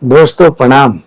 दोस्तों प्रणाम।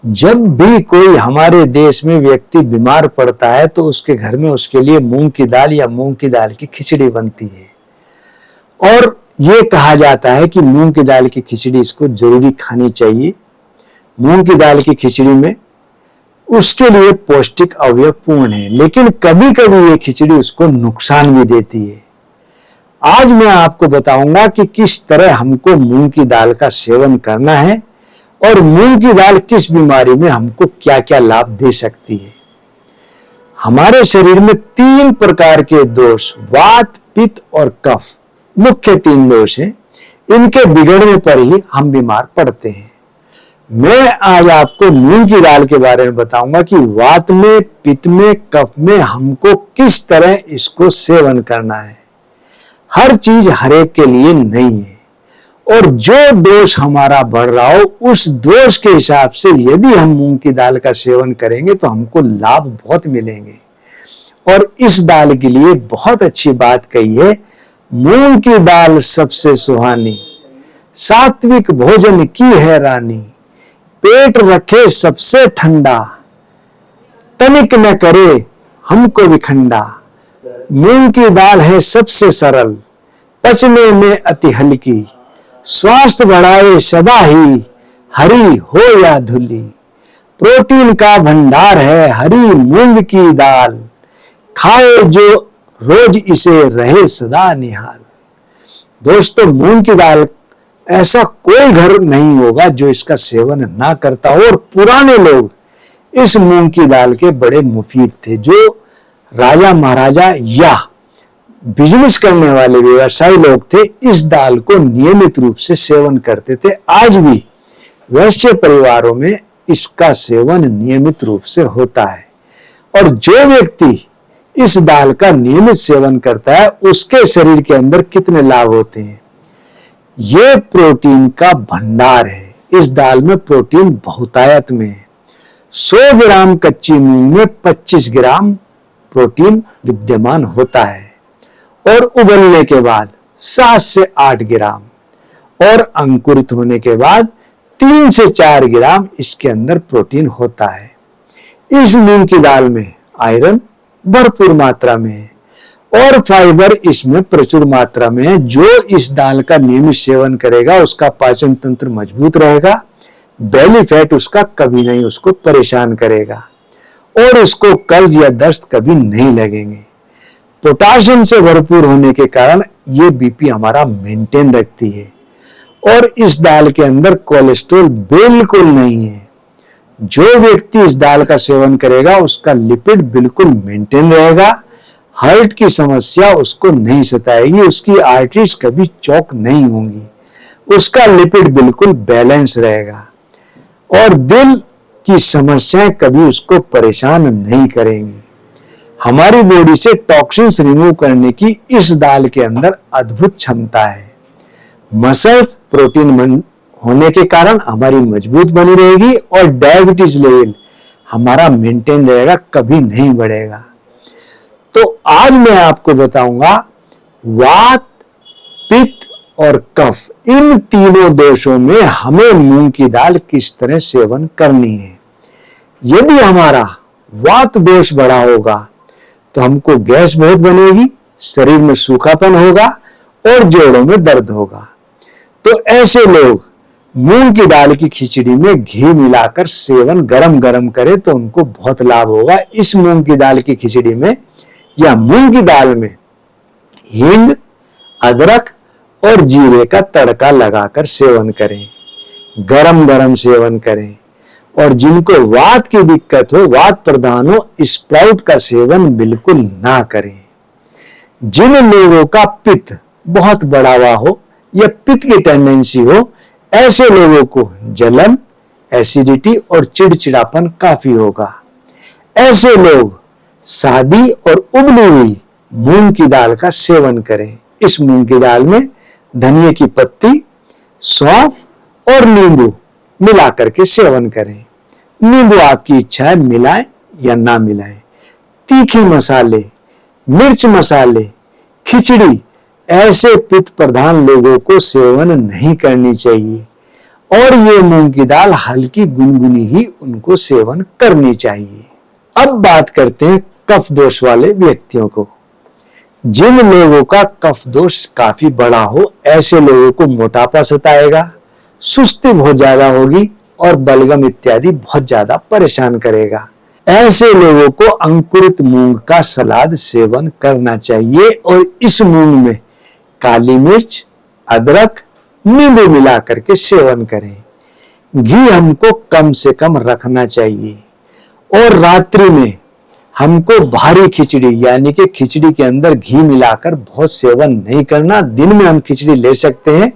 जब भी कोई हमारे देश में व्यक्ति बीमार पड़ता है तो उसके घर में उसके लिए मूंग की दाल या मूंग की दाल की खिचड़ी बनती है और ये कहा जाता है कि मूंग की दाल की खिचड़ी इसको जरूरी खानी चाहिए। मूंग की दाल की खिचड़ी में उसके लिए पौष्टिक अवयव पूर्ण है, लेकिन कभी कभी ये खिचड़ी उसको नुकसान भी देती है। आज मैं आपको बताऊंगा कि किस तरह हमको मूंग की दाल का सेवन करना है और मूंग की दाल किस बीमारी में हमको क्या क्या लाभ दे सकती है। हमारे शरीर में 3 प्रकार के दोष, वात, पित्त और कफ, मुख्य 3 दोष हैं। इनके बिगड़ने पर ही हम बीमार पड़ते हैं। मैं आज आपको मूंग की दाल के बारे में बताऊंगा कि वात में, पित्त में, कफ में हमको किस तरह इसको सेवन करना है। हर चीज हरेक के लिए नहीं है और जो दोष हमारा बढ़ रहा हो उस दोष के हिसाब से यदि हम मूंग की दाल का सेवन करेंगे तो हमको लाभ बहुत मिलेंगे। और इस दाल के लिए बहुत अच्छी बात कही है, मूंग की दाल सबसे सुहानी, सात्विक भोजन की है रानी, पेट रखे सबसे ठंडा, तनिक न करे हमको विखंडा। मूंग की दाल है सबसे सरल, पचने में अति हल्की, स्वास्थ्य बढ़ाए सदा ही, हरी हो या धुली। प्रोटीन का भंडार है हरी मूंग की दाल, खाए जो रोज इसे रहे सदा निहाल। दोस्तों, मूंग की दाल ऐसा कोई घर नहीं होगा जो इसका सेवन ना करता हो और पुराने लोग इस मूंग की दाल के बड़े मुफीद थे। जो राजा महाराजा या बिजनेस करने वाले व्यवसायी लोग थे इस दाल को नियमित रूप से सेवन करते थे। आज भी वैश्य परिवारों में इसका सेवन नियमित रूप से होता है और जो व्यक्ति इस दाल का नियमित सेवन करता है उसके शरीर के अंदर कितने लाभ होते हैं। ये प्रोटीन का भंडार है। इस दाल में प्रोटीन बहुतायत में है। 100 ग्राम कच्ची मूंग में 25 ग्राम प्रोटीन विद्यमान होता है और उबलने के बाद 7 से 8 ग्राम और अंकुरित होने के बाद 3 से 4 ग्राम इसके अंदर प्रोटीन होता है। इस मूंग की दाल में आयरन भरपूर मात्रा में है और फाइबर इसमें प्रचुर मात्रा में है। जो इस दाल का नियमित सेवन करेगा उसका पाचन तंत्र मजबूत रहेगा, बेली फैट उसका कभी नहीं उसको परेशान करेगा और उसको कब्ज या दस्त कभी नहीं लगेंगे। पोटाशियम से भरपूर होने के कारण ये बीपी हमारा मेंटेन रखती है और इस दाल के अंदर कोलेस्ट्रॉल बिल्कुल नहीं है। जो व्यक्ति इस दाल का सेवन करेगा उसका लिपिड बिल्कुल मेंटेन रहेगा, हार्ट की समस्या उसको नहीं सताएगी, उसकी आर्टरीज कभी चौक नहीं होंगी, उसका लिपिड बिल्कुल बैलेंस रहेगा और दिल की समस्याएं कभी उसको परेशान नहीं करेंगी। हमारी बॉडी से टॉक्सिन्स रिमूव करने की इस दाल के अंदर अद्भुत क्षमता है। मसल्स प्रोटीन होने के कारण हमारी मजबूत बनी रहेगी और डायबिटीज लेवल हमारा मेंटेन रहेगा, कभी नहीं बढ़ेगा। तो आज मैं आपको बताऊंगा वात, पित्त और कफ, इन तीनों दोषों में हमें मूंग की दाल किस तरह सेवन करनी है। यदि हमारा वात दोष बढ़ा होगा तो हमको गैस बहुत बनेगी, शरीर में सूखापन होगा और जोड़ों में दर्द होगा। तो ऐसे लोग मूंग की दाल की खिचड़ी में घी मिलाकर सेवन गरम गरम करें तो उनको बहुत लाभ होगा। इस मूंग की दाल की खिचड़ी में या मूंग की दाल में हींग, अदरक और जीरे का तड़का लगाकर सेवन करें, गरम गरम सेवन करें। और जिनको वात की दिक्कत हो, वात प्रदान हो, स्प्राउट का सेवन बिल्कुल ना करें। जिन लोगों का पित्त बहुत बढ़ा हुआ हो या पित्त की टेंडेंसी हो, ऐसे लोगों को जलन, एसिडिटी और चिड़चिड़ापन काफी होगा। ऐसे लोग सादी और उबली हुई मूंग की दाल का सेवन करें। इस मूंग की दाल में धनिया की पत्ती, सौंफ और नींबू मिला करके सेवन करें। नींबू आपकी इच्छा है, मिलाएं या ना मिलाएं। तीखे मसाले, मिर्च मसाले, खिचड़ी ऐसे पित्त प्रधान लोगों को सेवन नहीं करनी चाहिए। और ये मूंग की दाल हल्की गुनगुनी ही उनको सेवन करनी चाहिए। अब बात करते हैं कफ दोष वाले व्यक्तियों को। जिन लोगों का कफ दोष काफी बड़ा हो, ऐसे लोगों को मोटापा सताएगा, सुस्ती बहुत ज्यादा होगी और बलगम इत्यादि बहुत ज्यादा परेशान करेगा। ऐसे लोगों को अंकुरित मूंग का सलाद सेवन करना चाहिए और इस मूंग में काली मिर्च, अदरक, नींबू मिला करके सेवन करें। घी हमको कम से कम रखना चाहिए और रात्रि में हमको भारी खिचड़ी यानी कि खिचड़ी के अंदर घी मिलाकर बहुत सेवन नहीं करना। दिन में हम खिचड़ी ले सकते हैं,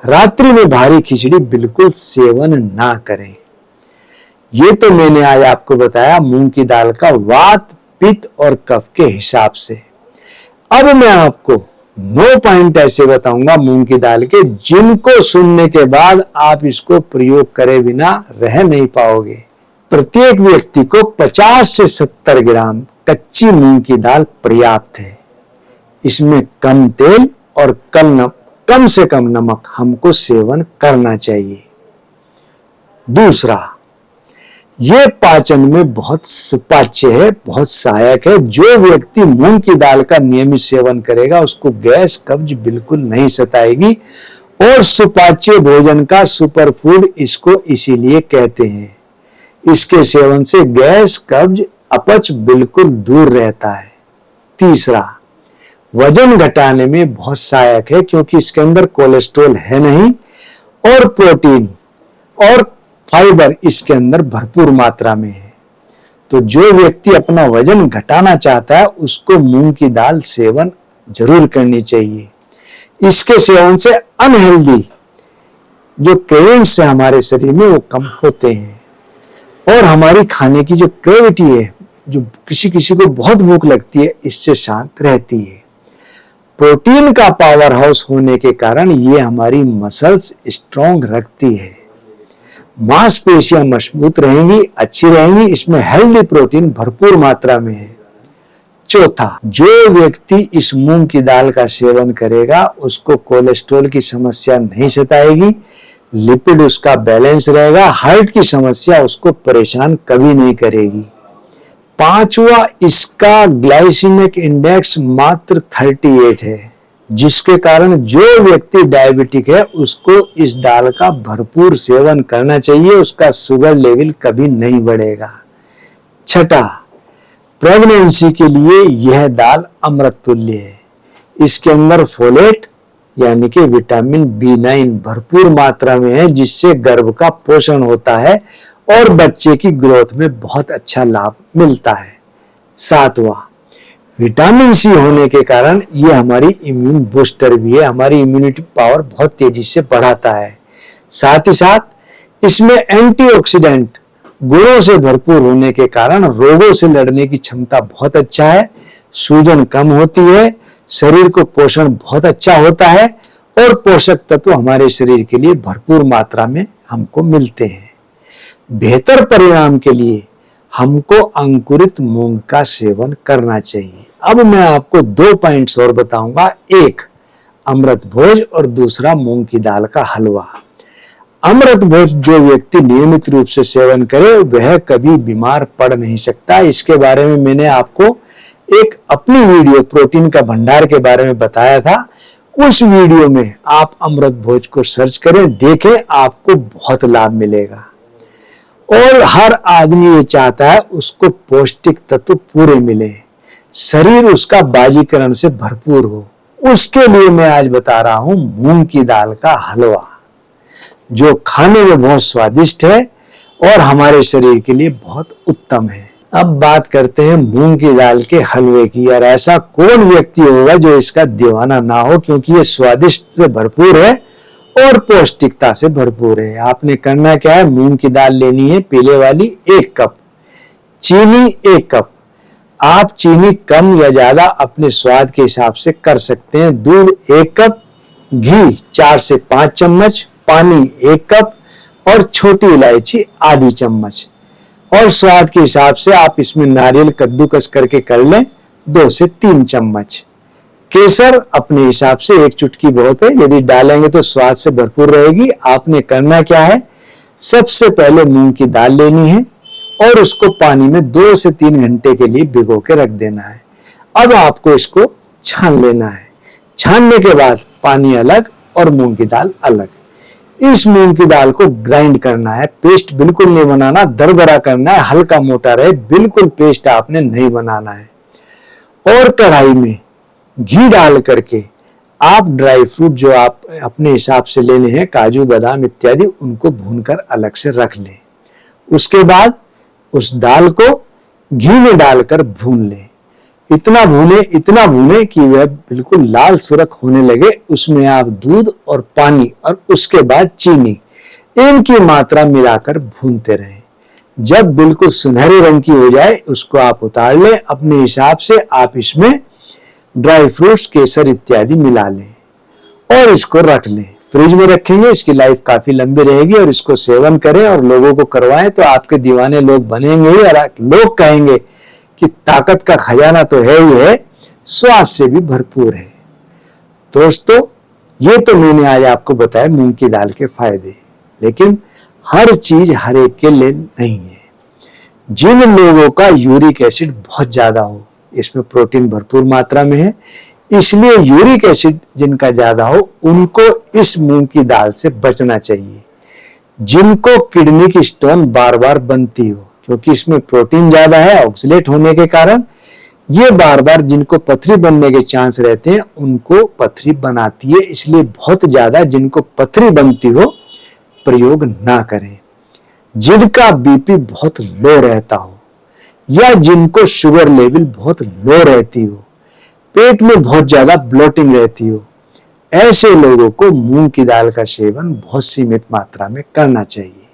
रात्रि में भारी खिचड़ी बिल्कुल सेवन ना करें। ये तो मैंने आज आपको बताया मूंग की दाल का वात, पित्त और कफ के हिसाब से। अब मैं आपको 9 पॉइंट ऐसे बताऊंगा मूंग की दाल के, जिनको सुनने के बाद आप इसको प्रयोग करे बिना रह नहीं पाओगे। प्रत्येक व्यक्ति को 50 से 70 ग्राम कच्ची मूंग की दाल पर्याप्त है। इसमें कम तेल और कम से कम नमक हमको सेवन करना चाहिए। दूसरा, ये पाचन में बहुत सुपाच्य है, बहुत सहायक है। जो व्यक्ति मूंग की दाल का नियमित सेवन करेगा उसको गैस कब्ज बिल्कुल नहीं सताएगी और सुपाच्य भोजन का सुपरफूड इसको इसीलिए कहते हैं। इसके सेवन से गैस, कब्ज, अपच बिल्कुल दूर रहता है। तीसरा, वजन घटाने में बहुत सहायक है क्योंकि इसके अंदर कोलेस्ट्रॉल है नहीं और प्रोटीन और फाइबर इसके अंदर भरपूर मात्रा में है। तो जो व्यक्ति अपना वजन घटाना चाहता है उसको मूंग की दाल सेवन जरूर करनी चाहिए। इसके सेवन से अनहेल्दी जो क्रेविंग्स है हमारे शरीर में वो कम होते हैं और हमारी खाने की जो क्रेविटी है, जो किसी किसी को बहुत भूख लगती है, इससे शांत रहती है। प्रोटीन का पावर हाउस होने के कारण ये हमारी मसल्स स्ट्रॉन्ग रखती है, मांसपेशियां मजबूत रहेंगी, अच्छी रहेंगी। इसमें हेल्दी प्रोटीन भरपूर मात्रा में है। चौथा, जो व्यक्ति इस मूंग की दाल का सेवन करेगा उसको कोलेस्ट्रॉल की समस्या नहीं सताएगी, लिपिड उसका बैलेंस रहेगा, हार्ट की समस्या उसको परेशान कभी नहीं करेगी। पांचवा, इसका ग्लाइसेमिक इंडेक्स मात्र 38 है, जिसके कारण जो व्यक्ति डायबिटिक है उसको इस दाल का भरपूर सेवन करना चाहिए, उसका शुगर लेवल कभी नहीं बढ़ेगा। छठा, प्रेगनेंसी के लिए यह दाल अमृत तुल्य है। इसके अंदर फोलेट यानी कि विटामिन B9 भरपूर मात्रा में है, जिससे गर्भ का पोषण होता है और बच्चे की ग्रोथ में बहुत अच्छा लाभ मिलता है। सातवां, विटामिन C होने के कारण ये हमारी इम्यून बूस्टर भी है, हमारी इम्यूनिटी पावर बहुत तेजी से बढ़ाता है। साथ ही साथ इसमें एंटीऑक्सीडेंट गुणों से भरपूर होने के कारण रोगों से लड़ने की क्षमता बहुत अच्छा है, सूजन कम होती है, शरीर को पोषण बहुत अच्छा होता है और पोषक तत्व हमारे शरीर के लिए भरपूर मात्रा में हमको मिलते हैं। बेहतर परिणाम के लिए हमको अंकुरित मूंग का सेवन करना चाहिए। अब मैं आपको 2 पॉइंट्स और बताऊंगा, एक अमृत भोज और दूसरा मूंग की दाल का हलवा। अमृत भोज जो व्यक्ति नियमित रूप से सेवन करे वह कभी बीमार पड़ नहीं सकता। इसके बारे में मैंने आपको एक अपनी वीडियो प्रोटीन का भंडार के बारे में बताया था। उस वीडियो में आप अमृत भोज को सर्च करें, देखें, आपको बहुत लाभ मिलेगा। और हर आदमी ये चाहता है उसको पौष्टिक तत्व पूरे मिले, शरीर उसका बाजीकरण से भरपूर हो। उसके लिए मैं आज बता रहा हूं मूंग की दाल का हलवा, जो खाने में बहुत स्वादिष्ट है और हमारे शरीर के लिए बहुत उत्तम है। अब बात करते हैं मूंग की दाल के हलवे की। यार ऐसा कौन व्यक्ति होगा जो इसका दीवाना ना हो, क्योंकि ये स्वादिष्ट से भरपूर है और पौष्टिकता से भरपूर है। आपने करना क्या है, मूंग की दाल लेनी है पीले वाली 1 कप, चीनी 1 कप। आप चीनी कम या ज्यादा अपने स्वाद के हिसाब से कर सकते हैं। दूध 1 कप, घी 4 से 5 चम्मच, पानी 1 कप और छोटी इलायची आधी चम्मच। और स्वाद के हिसाब से आप इसमें नारियल कद्दूकस करके कर लें 2 से 3 चम्मच। केसर अपने हिसाब से 1 चुटकी बहुत है, यदि डालेंगे तो स्वाद से भरपूर रहेगी। आपने करना क्या है, सबसे पहले मूंग की दाल लेनी है और उसको पानी में 2 से 3 घंटे के लिए भिगो के रख देना है। अब आपको इसको छान लेना है। छानने के बाद पानी अलग और मूंग की दाल अलग। इस मूंग की दाल को ग्राइंड करना है, पेस्ट बिल्कुल नहीं बनाना, दरदरा करना है, हल्का मोटा रहे, बिल्कुल पेस्ट आपने नहीं बनाना है। और कढ़ाई में घी डाल करके आप ड्राई फ्रूट जो आप अपने हिसाब से लेने हैं, काजू बादाम इत्यादि, उनको भूनकर अलग से रख लें। उसके बाद उस दाल को घी में डालकर भून लें। इतना भूने कि वह बिल्कुल लाल सुर्ख होने लगे। उसमें आप दूध और पानी और उसके बाद चीनी, इनकी मात्रा मिलाकर भूनते रहें। जब बिल्कुल सुनहरे रंग की हो जाए उसको आप उतार लें। अपने हिसाब से आप इसमें ड्राई फ्रूट्स, केसर इत्यादि मिला लें और इसको रख लें। फ्रिज में रखेंगे, इसकी लाइफ काफी लंबी रहेगी और इसको सेवन करें और लोगों को करवाएं तो आपके दीवाने लोग बनेंगे ही और लोग कहेंगे कि ताकत का खजाना तो है ही है, स्वाद से भी भरपूर है। दोस्तों, ये तो मैंने आज आपको बताया मूंग की दाल के फायदे, लेकिन हर चीज हर एक के लिए नहीं है। जिन लोगों का यूरिक एसिड बहुत ज्यादा हो, इसमें प्रोटीन भरपूर मात्रा में है, इसलिए यूरिक एसिड जिनका ज्यादा हो उनको इस मूंग की दाल से बचना चाहिए। जिनको किडनी की स्टोन बार बार बनती हो, क्योंकि इसमें प्रोटीन ज्यादा है, ऑक्सलेट होने के कारण ये बार बार जिनको पथरी बनने के चांस रहते हैं उनको पथरी बनाती है। इसलिए बहुत ज्यादा जिनको पथरी बनती हो प्रयोग ना करें। जिनका बीपी बहुत लो रहता हो या जिनको शुगर लेवल बहुत लो रहती हो, पेट में बहुत ज्यादा ब्लोटिंग रहती हो, ऐसे लोगों को मूंग की दाल का सेवन बहुत सीमित मात्रा में करना चाहिए।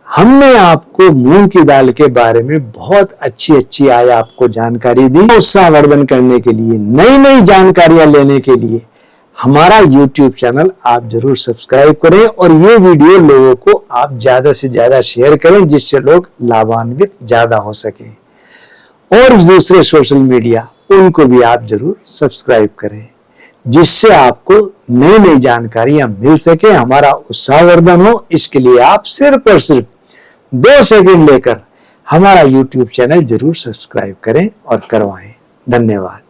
हमने आपको मूंग की दाल के बारे में बहुत अच्छी आज आपको जानकारी दी। उत्साहवर्धन करने के लिए, नई नई जानकारियां लेने के लिए हमारा YouTube चैनल आप जरूर सब्सक्राइब करें और ये वीडियो लोगों को आप ज्यादा से ज्यादा शेयर करें जिससे लोग लाभान्वित ज्यादा हो सके। और दूसरे सोशल मीडिया उनको भी आप जरूर सब्सक्राइब करें जिससे आपको नई नई जानकारियां मिल सके, हमारा उत्साहवर्धन हो। इसके लिए आप सिर्फ और सिर्फ 2 सेकंड लेकर हमारा YouTube चैनल जरूर सब्सक्राइब करें और करवाएं। धन्यवाद।